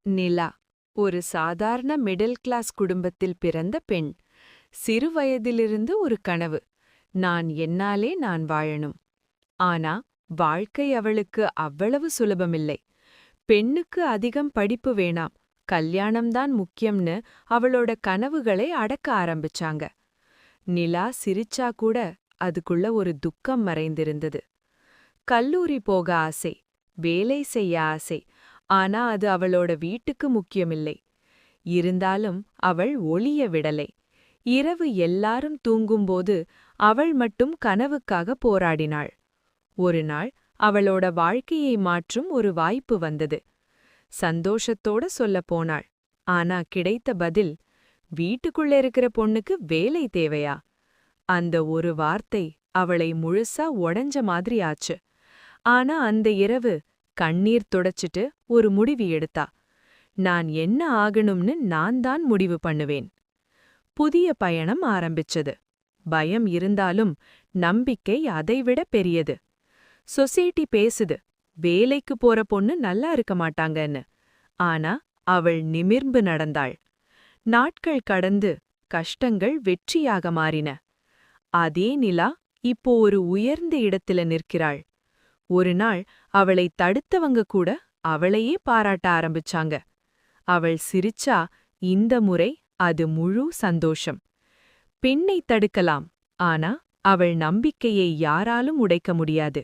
நிலா ஒரு சாதாரண middle class குடும்பத்தில் பிறந்த பெண். சிறுவயதிலிருந்து ஒரு கனவு, நான் வாழணும். ஆனா வாழ்க்கை அவளுக்கு அவ்வளவு சுலபமில்லை. பெண்ணுக்கு அதிகம் படிப்பு வேணாம், கல்யாணம்தான் முக்கியம்னு அவளோட கனவுகளை அடக்க ஆரம்பிச்சாங்க. நிலா சிரிச்சா கூட அதுக்குள்ள ஒரு துக்கம் மறைந்திருந்தது. கல்லூரி போக ஆசை, வேலை செய்ய ஆசை, ஆனா அது அவளோட வீட்டுக்கு முக்கியமில்லை. இருந்தாலும் அவள் ஒளிய விடலை. இரவு எல்லாரும் தூங்கும்போது அவள் மட்டும் கனவுக்காக போராடினாள். ஒரு நாள் அவளோட வாழ்க்கையை மாற்றும் ஒரு வாய்ப்பு வந்தது. சந்தோஷத்தோட சொல்லப் போனாள். ஆனா கிடைத்த பதில், வீட்டுக்குள்ள இருக்கிற பொண்ணுக்கு வேலை தேவையா? அந்த ஒரு வார்த்தை அவளை முழுசா உடைஞ்ச மாதிரி ஆச்சு. ஆனா அந்த இரவு கண்ணீர் துடைச்சிட்டு ஒரு முடிவு எடுத்தா. நான் என்ன ஆகணும்னு நான் தான் முடிவு பண்ணுவேன். புதிய பயணம் ஆரம்பிச்சது. பயம் இருந்தாலும் நம்பிக்கை அதைவிட பெரியது. சொசைட்டி பேசுது, வேலைக்கு போற பொண்ணு நல்லா இருக்க மாட்டாங்கன்னு. ஆனா அவள் நிமிர்ந்து நடந்தாள். நாட்கள் கடந்து கஷ்டங்கள் வெற்றியாக மாறின. அதே நிலா இப்போ ஒரு உயர்ந்த இடத்துல நிற்கிறாள். ஒரு நாள் அவளை தடுத்தவங்க கூட அவளையே பாராட்ட ஆரம்பிச்சாங்க. அவள் சிரிச்சா, இந்த முறை அது முழு சந்தோஷம். பெண்ணை தடுக்கலாம், ஆனா அவள் நம்பிக்கையை யாராலும் உடைக்க முடியாது.